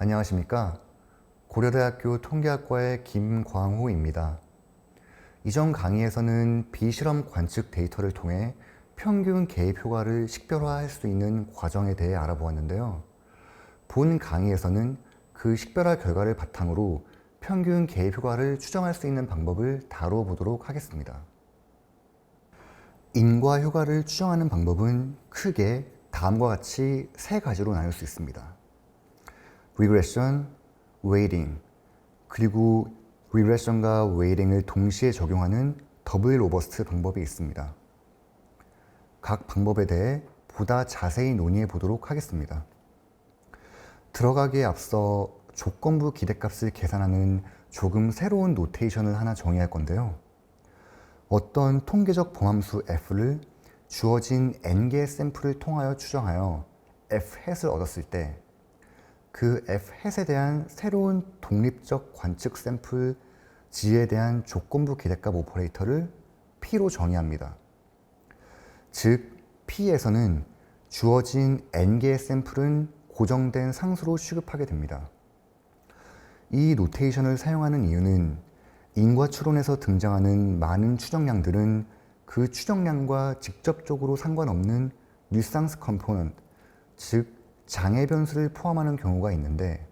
안녕하십니까? 고려대학교 통계학과의 김광호입니다. 이전 강의에서는 비실험 관측 데이터를 통해 평균 개입 효과를 식별화할 수 있는 과정에 대해 알아보았는데요. 본 강의에서는 그 식별화 결과를 바탕으로 평균 개입 효과를 추정할 수 있는 방법을 다뤄보도록 하겠습니다. 인과 효과를 추정하는 방법은 크게 다음과 같이 세 가지로 나눌 수 있습니다. 리그레션, 웨이팅, 그리고 리그레션과 웨이팅을 동시에 적용하는 더블 로버스트 방법이 있습니다. 각 방법에 대해 보다 자세히 논의해 보도록 하겠습니다. 들어가기에 앞서 조건부 기대값을 계산하는 조금 새로운 노테이션을 하나 정의할 건데요. 어떤 통계적 범함수 f를 주어진 n개의 샘플을 통하여 추정하여 f-을 얻었을 때 그 f-에 대한 새로운 독립적 관측 샘플 g에 대한 조건부 기대값 오퍼레이터를 p로 정의합니다. 즉, p에서는 주어진 n개의 샘플은 고정된 상수로 취급하게 됩니다. 이 노테이션을 사용하는 이유는 인과 추론에서 등장하는 많은 추정량들은 그 추정량과 직접적으로 상관없는 nuisance component, 즉 장애 변수를 포함하는 경우가 있는데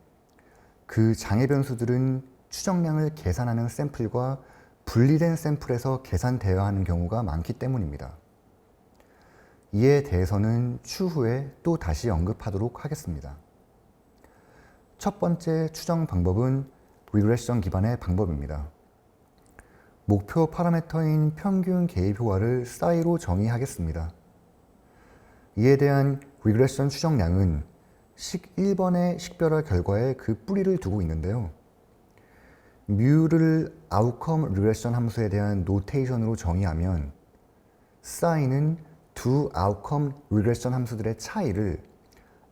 그 장애 변수들은 추정량을 계산하는 샘플과 분리된 샘플에서 계산되어야 하는 경우가 많기 때문입니다. 이에 대해서는 추후에 또 다시 언급하도록 하겠습니다. 첫 번째 추정 방법은 리그레션 기반의 방법입니다. 목표 파라미터인 평균 개입 효과를 싸이로 정의하겠습니다. 이에 대한 리그레션 추정량은 식 1번의 식별화 결과에 그 뿌리를 두고 있는데요. 뮤를 아웃컴 리그레션 함수에 대한 노테이션으로 정의하면 싸이는 두 아웃컴 리그레션 함수들의 차이를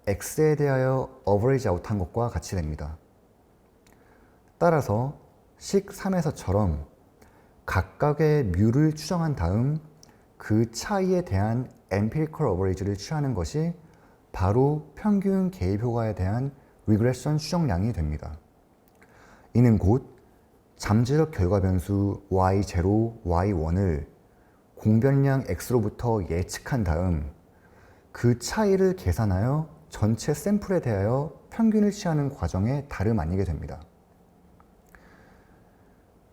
x에 대하여 어버리지 아웃한 것과 같이 됩니다. 따라서 식 3에서처럼 각각의 뮤를 추정한 다음 그 차이에 대한 empirical average를 취하는 것이 바로 평균 개입 효과에 대한 리그레션 추정량이 됩니다. 이는 곧 잠재적 결과 변수 y0, y1을 공변량 x로부터 예측한 다음 그 차이를 계산하여 전체 샘플에 대하여 평균을 취하는 과정에 다름 아니게 됩니다.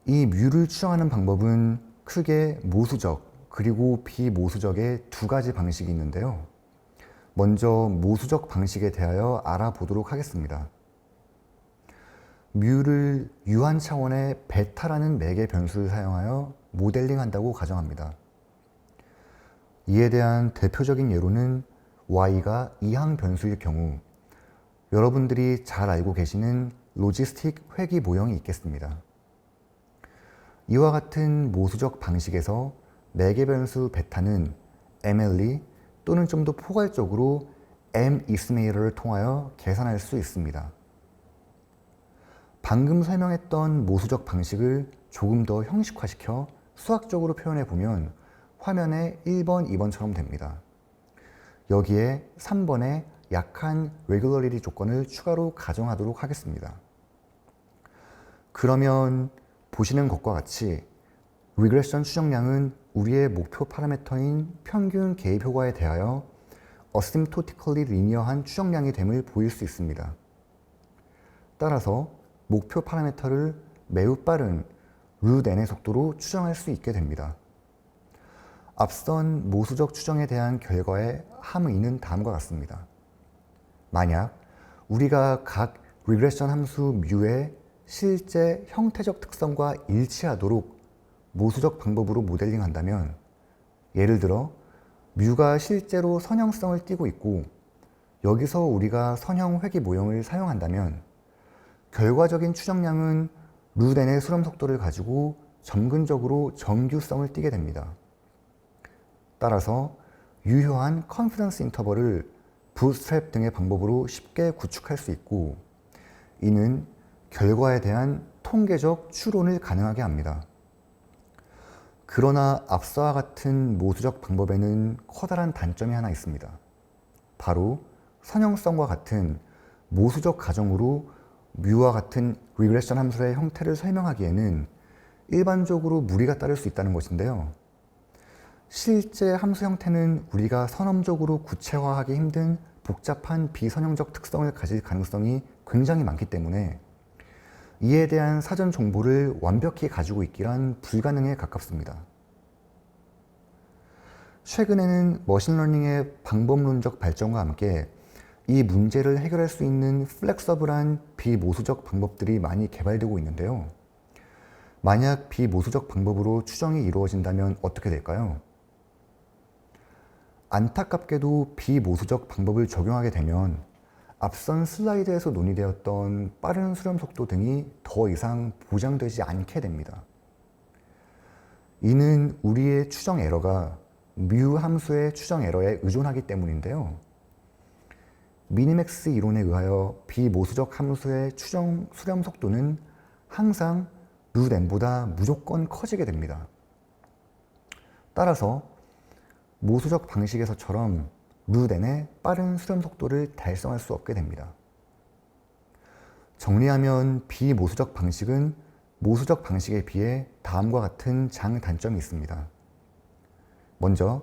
이 뮤를 추정하는 방법은 크게 모수적 그리고 비모수적의 두 가지 방식이 있는데요. 먼저 모수적 방식에 대하여 알아보도록 하겠습니다. 뮤를 유한 차원의 베타라는 매개 변수를 사용하여 모델링한다고 가정합니다. 이에 대한 대표적인 예로는 y가 이항 변수일 경우 여러분들이 잘 알고 계시는 로지스틱 회귀 모형이 있겠습니다. 이와 같은 모수적 방식에서 매개 변수 베타는 MLE 또는 좀 더 포괄적으로 M-이스메이터를 통하여 계산할 수 있습니다. 방금 설명했던 모수적 방식을 조금 더 형식화시켜 수학적으로 표현해 보면 화면에 1번, 2번처럼 됩니다. 여기에 3번의 약한 regularity 조건을 추가로 가정하도록 하겠습니다. 그러면 보시는 것과 같이 리그레션 추정량은 우리의 목표 파라미터인 평균 개입 효과에 대하여 asymptotically 리니어한 추정량이 됨을 보일 수 있습니다. 따라서 목표 파라미터를 매우 빠른 √n의 속도로 추정할 수 있게 됩니다. 앞선 모수적 추정에 대한 결과의 함의는 다음과 같습니다. 만약 우리가 각 리그레션 함수 뮤의 실제 형태적 특성과 일치하도록 모수적 방법으로 모델링한다면 예를 들어 뮤가 실제로 선형성을 띠고 있고 여기서 우리가 선형 회귀 모형을 사용한다면 결과적인 추정량은 √n의 수렴 속도를 가지고 점근적으로 정규성을 띠게 됩니다. 따라서 유효한 컨피던스 인터벌을 부트스트랩 등의 방법으로 쉽게 구축할 수 있고 이는 결과에 대한 통계적 추론을 가능하게 합니다. 그러나 앞서와 같은 모수적 방법에는 커다란 단점이 하나 있습니다. 바로 선형성과 같은 모수적 가정으로 뮤와 같은 리그레션 함수의 형태를 설명하기에는 일반적으로 무리가 따를 수 있다는 것인데요. 실제 함수 형태는 우리가 선험적으로 구체화하기 힘든 복잡한 비선형적 특성을 가질 가능성이 굉장히 많기 때문에 이에 대한 사전 정보를 완벽히 가지고 있기란 불가능에 가깝습니다. 최근에는 머신러닝의 방법론적 발전과 함께 이 문제를 해결할 수 있는 플렉서블한 비모수적 방법들이 많이 개발되고 있는데요. 만약 비모수적 방법으로 추정이 이루어진다면 어떻게 될까요? 안타깝게도 비모수적 방법을 적용하게 되면 앞선 슬라이드에서 논의되었던 빠른 수렴 속도 등이 더 이상 보장되지 않게 됩니다. 이는 우리의 추정 에러가 뮤 함수의 추정 에러에 의존하기 때문인데요. 미니맥스 이론에 의하여 비모수적 함수의 추정 수렴 속도는 항상 루트 n보다 무조건 커지게 됩니다. 따라서 모수적 방식에서처럼 루트 n의 빠른 수렴 속도를 달성할 수 없게 됩니다. 정리하면 비모수적 방식은 모수적 방식에 비해 다음과 같은 장단점이 있습니다. 먼저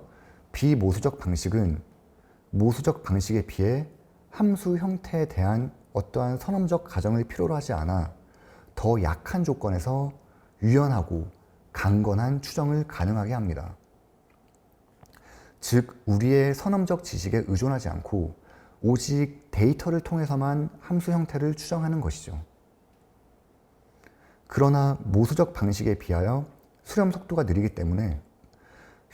비모수적 방식은 모수적 방식에 비해 함수 형태에 대한 어떠한 선험적 가정을 필요로 하지 않아 더 약한 조건에서 유연하고 강건한 추정을 가능하게 합니다. 즉, 우리의 선험적 지식에 의존하지 않고 오직 데이터를 통해서만 함수 형태를 추정하는 것이죠. 그러나 모수적 방식에 비하여 수렴 속도가 느리기 때문에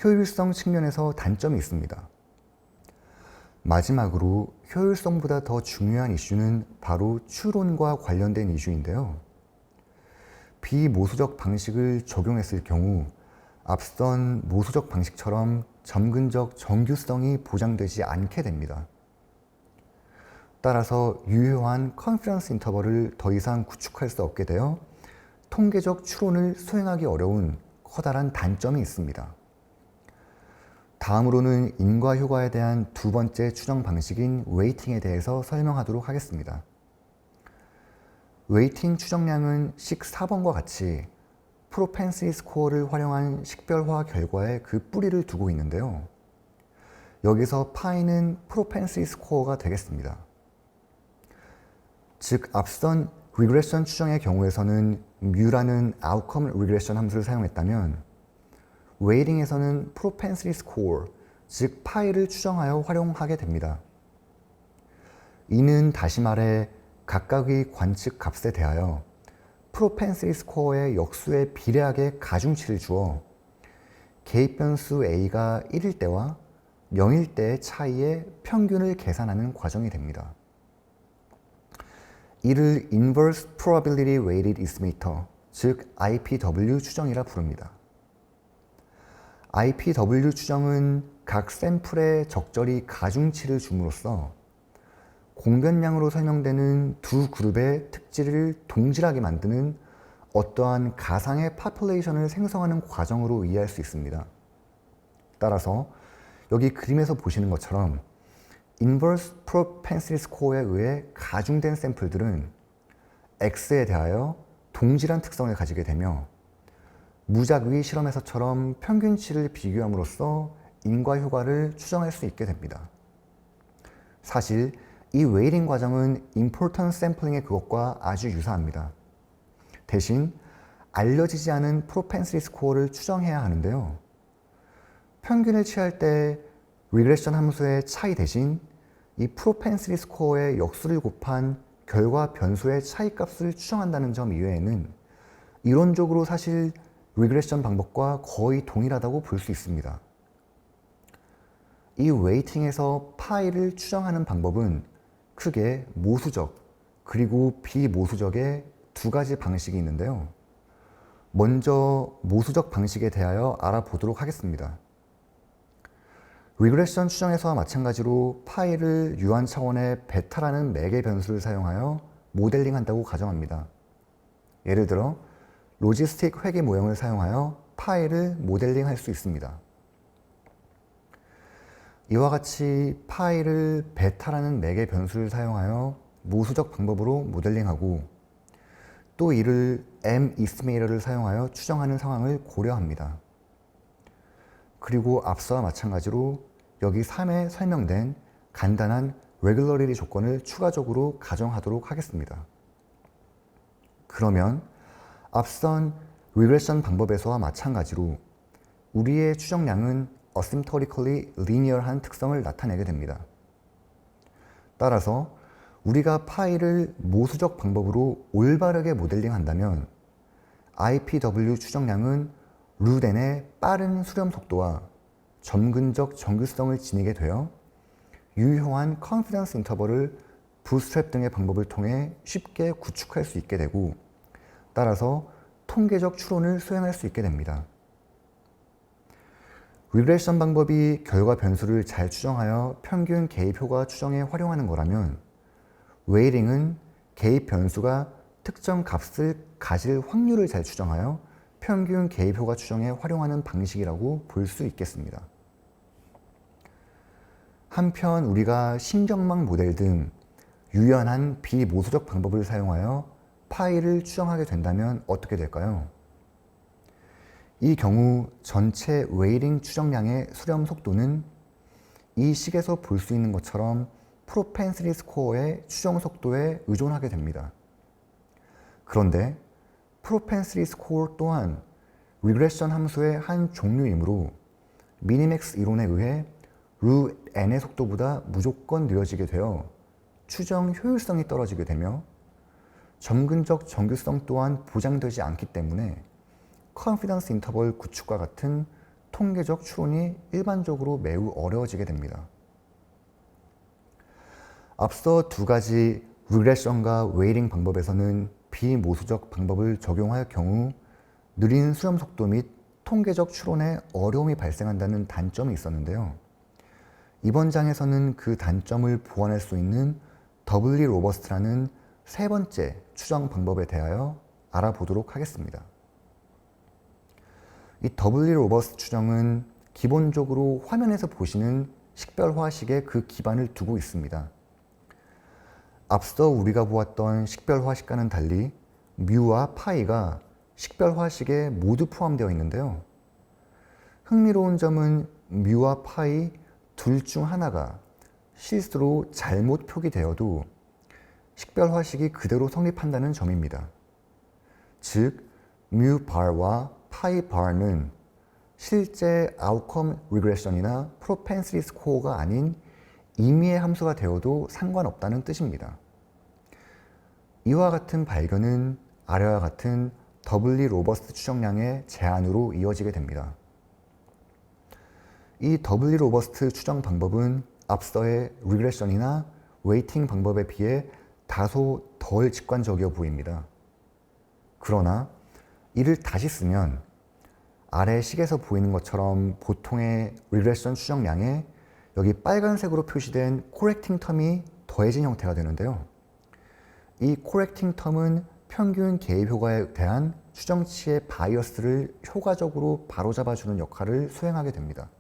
효율성 측면에서 단점이 있습니다. 마지막으로 효율성보다 더 중요한 이슈는 바로 추론과 관련된 이슈인데요. 비모수적 방식을 적용했을 경우 앞선 모수적 방식처럼 점근적 정규성이 보장되지 않게 됩니다. 따라서 유효한 컨피던스 인터벌을 더 이상 구축할 수 없게 되어 통계적 추론을 수행하기 어려운 커다란 단점이 있습니다. 다음으로는 인과 효과에 대한 두 번째 추정 방식인 웨이팅에 대해서 설명하도록 하겠습니다. 웨이팅 추정량은 식 4번과 같이 프로펜시티 스코어를 활용한 식별화 결과에 그 뿌리를 두고 있는데요. 여기서 파이는 프로펜시티 스코어가 되겠습니다. 즉, 앞선 리그레션 추정의 경우에서는 뮤라는 아웃컴 리그레션 함수를 사용했다면 웨이팅에서는 프로펜시티 스코어, 즉 파이를 추정하여 활용하게 됩니다. 이는 다시 말해 각각의 관측 값에 대하여 프로펜시티 스코어의 역수에 비례하게 가중치를 주어 개입 변수 A가 1일 때와 0일 때의 차이의 평균을 계산하는 과정이 됩니다. 이를 Inverse Probability Weighted Estimator, 즉 IPW 추정이라 부릅니다. IPW 추정은 각 샘플에 적절히 가중치를 줌으로써 공변량으로 설명되는 두 그룹의 특질을 동질하게 만드는 어떠한 가상의 파퓰레이션을 생성하는 과정으로 이해할 수 있습니다. 따라서 여기 그림에서 보시는 것처럼 Inverse Propensity Score에 의해 가중된 샘플들은 X에 대하여 동질한 특성을 가지게 되며 무작위 실험에서처럼 평균치를 비교함으로써 인과 효과를 추정할 수 있게 됩니다. 사실 이 웨이팅 과정은 임포턴트 샘플링의 그것과 아주 유사합니다. 대신 알려지지 않은 프로펜시티 스코어를 추정해야 하는데요. 평균을 취할 때 리그레션 함수의 차이 대신 이 프로펜시티 스코어의 역수를 곱한 결과 변수의 차이값을 추정한다는 점 이외에는 이론적으로 사실 리그레션 방법과 거의 동일하다고 볼 수 있습니다. 이 웨이팅에서 파이를 추정하는 방법은 크게 모수적 그리고 비모수적의 두 가지 방식이 있는데요. 먼저 모수적 방식에 대하여 알아보도록 하겠습니다. 리그레션 추정에서와 마찬가지로 파이를 유한 차원의 베타라는 매개 변수를 사용하여 모델링한다고 가정합니다. 예를 들어 로지스틱 회계 모형을 사용하여 파이를 모델링할 수 있습니다. 이와 같이 파이를 베타라는 매개 변수를 사용하여 모수적 방법으로 모델링하고 또 이를 M 이스티메이터를 사용하여 추정하는 상황을 고려합니다. 그리고 앞서와 마찬가지로 여기 3에 설명된 간단한 레귤러리티 조건을 추가적으로 가정하도록 하겠습니다. 그러면 앞선 리그레션 방법에서와 마찬가지로 우리의 추정량은 asymptotically linear한 특성을 나타내게 됩니다. 따라서 우리가 파이를 모수적 방법으로 올바르게 모델링한다면 IPW 추정량은 루덴의 빠른 수렴 속도와 점근적 정규성을 지니게 되어 유효한 컨피던스 인터벌을 부스트랩 등의 방법을 통해 쉽게 구축할 수 있게 되고 따라서 통계적 추론을 수행할 수 있게 됩니다. 리그레션 방법이 결과 변수를 잘 추정하여 평균 개입 효과 추정에 활용하는 거라면 웨이링은 개입 변수가 특정 값을 가질 확률을 잘 추정하여 평균 개입 효과 추정에 활용하는 방식이라고 볼 수 있겠습니다. 한편 우리가 신경망 모델 등 유연한 비모수적 방법을 사용하여 파이를 추정하게 된다면 어떻게 될까요? 이 경우 전체 웨이링 추정량의 수렴 속도는 이 식에서 볼 수 있는 것처럼 프로펜시티 스코어의 추정 속도에 의존하게 됩니다. 그런데 프로펜시티 스코어 또한 리그레션 함수의 한 종류이므로 미니맥스 이론에 의해 루 n의 속도보다 무조건 느려지게 되어 추정 효율성이 떨어지게 되며 점근적 정규성 또한 보장되지 않기 때문에 컨피던스 인터벌 구축과 같은 통계적 추론이 일반적으로 매우 어려워지게 됩니다. 앞서 두 가지 리그레션과 웨이링 방법에서는 비모수적 방법을 적용할 경우 느린 수렴 속도 및 통계적 추론에 어려움이 발생한다는 단점이 있었는데요. 이번 장에서는 그 단점을 보완할 수 있는 더블리 로버스트라는 세 번째 추정 방법에 대하여 알아보도록 하겠습니다. 이 더블리 로버스트 추정은 기본적으로 화면에서 보시는 식별화식에 그 기반을 두고 있습니다. 앞서 우리가 보았던 식별화식과는 달리 뮤와 파이가 식별화식에 모두 포함되어 있는데요. 흥미로운 점은 뮤와 파이 둘 중 하나가 실수로 잘못 표기되어도 식별화식이 그대로 성립한다는 점입니다. 즉, 뮤 bar와 파이 bar는 실제 아웃컴 리그레션이나 프로펜시티 스코어가 아닌 임의의 함수가 되어도 상관없다는 뜻입니다. 이와 같은 발견은 아래와 같은 더블리 로버스트 추정량의 제한으로 이어지게 됩니다. 이 더블리 로버스트 추정 방법은 앞서의 리그레션이나 웨이팅 방법에 비해 다소 덜 직관적이어 보입니다. 그러나 이를 다시 쓰면 아래 식에서 보이는 것처럼 보통의 리그레션 추정량에 여기 빨간색으로 표시된 코렉팅 텀이 더해진 형태가 되는데요. 이 코렉팅 텀은 평균 개입 효과에 대한 추정치의 바이어스를 효과적으로 바로잡아주는 역할을 수행하게 됩니다.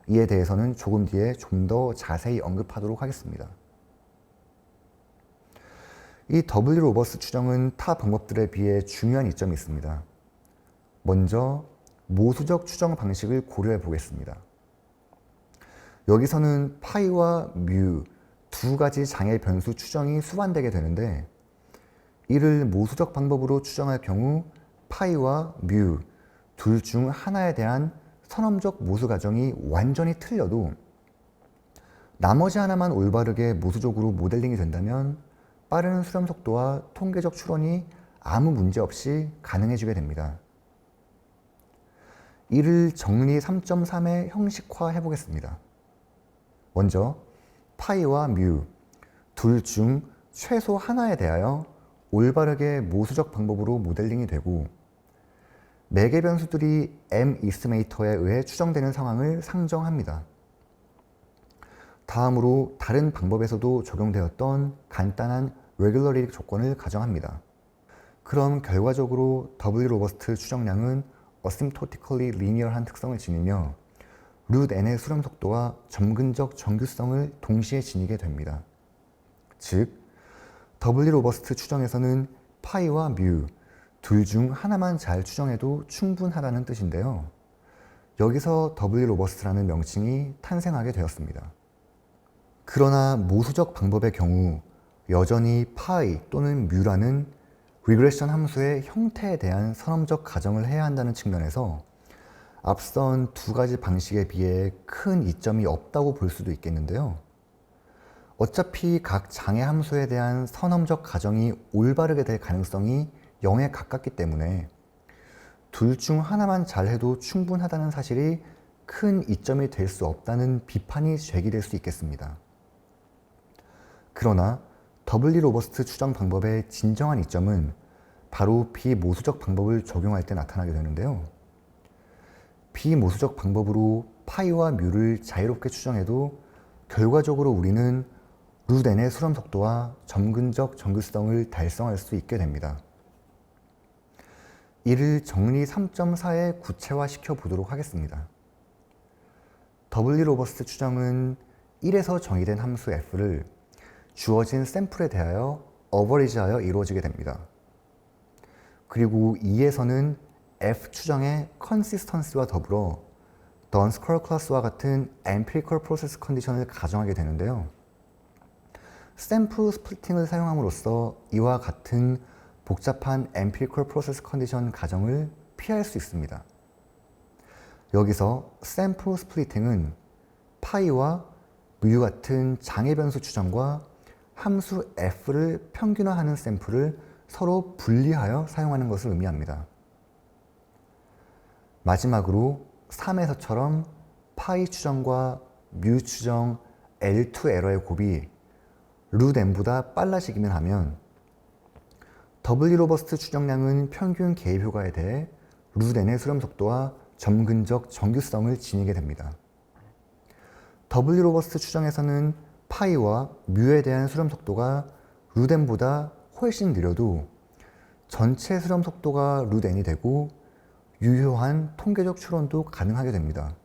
이에 대해서는 조금 뒤에 좀 더 자세히 언급하도록 하겠습니다. 이 더블리 로버스트 추정은 타 방법들에 비해 중요한 이점이 있습니다. 먼저 모수적 추정 방식을 고려해 보겠습니다. 여기서는 파이와 뮤 두 가지 장애 변수 추정이 수반되게 되는데 이를 모수적 방법으로 추정할 경우 파이와 뮤 둘 중 하나에 대한 선험적 모수 가정이 완전히 틀려도 나머지 하나만 올바르게 모수적으로 모델링이 된다면 빠른 수렴 속도와 통계적 추론이 아무 문제 없이 가능해지게 됩니다. 이를 정리 3.3에 형식화해 보겠습니다. 먼저 파이와 뮤 둘 중 최소 하나에 대하여 올바르게 모수적 방법으로 모델링이 되고 매개 변수들이 M 이스티메이터에 의해 추정되는 상황을 상정합니다. 다음으로 다른 방법에서도 적용되었던 간단한 레귤러리티 조건을 가정합니다. 그럼 결과적으로 더블리 로버스트 추정량은 asymptotically linear한 특성을 지니며 √n의 수렴 속도와 점근적 정규성을 동시에 지니게 됩니다. 즉, 더블리 로버스트 추정에서는 파이와 뮤 둘 중 하나만 잘 추정해도 충분하다는 뜻인데요. 여기서 더블리 로버스트라는 명칭이 탄생하게 되었습니다. 그러나 모수적 방법의 경우 여전히 파이 또는 뮤라는 리그레션 함수의 형태에 대한 선험적 가정을 해야 한다는 측면에서 앞선 두 가지 방식에 비해 큰 이점이 없다고 볼 수도 있겠는데요. 어차피 각 장애 함수에 대한 선험적 가정이 올바르게 될 가능성이 0에 가깝기 때문에 둘 중 하나만 잘해도 충분하다는 사실이 큰 이점이 될 수 없다는 비판이 제기될 수 있겠습니다. 그러나 더블리 로버스트 추정 방법의 진정한 이점은 바로 비모수적 방법을 적용할 때 나타나게 되는데요. 비모수적 방법으로 파이와 뮤를 자유롭게 추정해도 결과적으로 우리는 루덴의 수렴 속도와 점근적 정규성을 달성할 수 있게 됩니다. 이를 정리 3.4에 구체화시켜 보도록 하겠습니다. 더블리 로버스트 추정은 1에서 정의된 함수 f를 주어진 샘플에 대하여 어버리지하여 이루어지게 됩니다. 그리고 2에서는 f 추정의 컨시스턴시와 더불어 던스 컬클러스와 같은 empirical process 컨디션을 가정하게 되는데요. 샘플 스플리팅을 사용함으로써 이와 같은 복잡한 empirical process 컨디션 가정을 피할 수 있습니다. 여기서 샘플 스플리팅은 파이와 뮤 같은 장애 변수 추정과 함수 f를 평균화하는 샘플을 서로 분리하여 사용하는 것을 의미합니다. 마지막으로 3에서처럼 파이 추정과 뮤 추정 L2 에러의 곱이 루트 n보다 빨라지기만 하면 더블리 로버스트 추정량은 평균 개입 효과에 대해 루트 n의 수렴 속도와 점근적 정규성을 지니게 됩니다. 더블리 로버스트 추정에서는 파이와 뮤에 대한 수렴 속도가 루트 n보다 훨씬 느려도 전체 수렴 속도가 루트 n이 되고 유효한 통계적 추론도 가능하게 됩니다.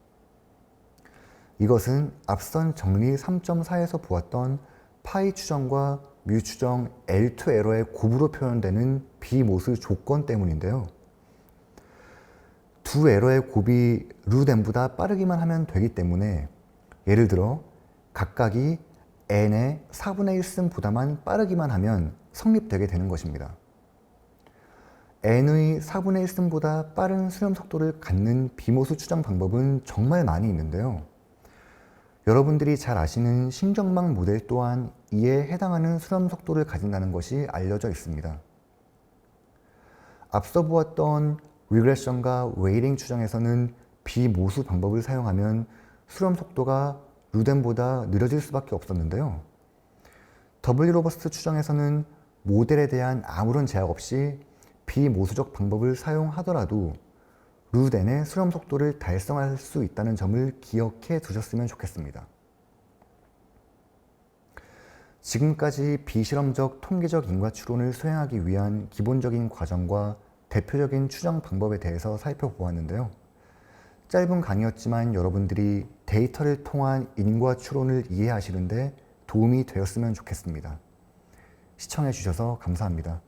이것은 앞선 정리 3.4에서 보았던 파이 추정과 뮤 추정 L2 에러의 곱으로 표현되는 비모수 조건 때문인데요. 두 에러의 곱이 루트 n보다 빠르기만 하면 되기 때문에 예를 들어 각각이 n의 4분의 1승보다만 빠르기만 하면 성립되게 되는 것입니다. n의 4분의 1승보다 빠른 수렴 속도를 갖는 비모수 추정 방법은 정말 많이 있는데요. 여러분들이 잘 아시는 신경망 모델 또한 이에 해당하는 수렴 속도를 가진다는 것이 알려져 있습니다. 앞서 보았던 리그레션과 웨이링 추정에서는 비모수 방법을 사용하면 수렴 속도가 루트 n보다 느려질 수밖에 없었는데요. 더블리 로버스트 추정에서는 모델에 대한 아무런 제약 없이 비모수적 방법을 사용하더라도 루트 n의 수렴 속도를 달성할 수 있다는 점을 기억해 두셨으면 좋겠습니다. 지금까지 비실험적 통계적 인과 추론을 수행하기 위한 기본적인 과정과 대표적인 추정 방법에 대해서 살펴보았는데요. 짧은 강의였지만 여러분들이 데이터를 통한 인과 추론을 이해하시는데 도움이 되었으면 좋겠습니다. 시청해 주셔서 감사합니다.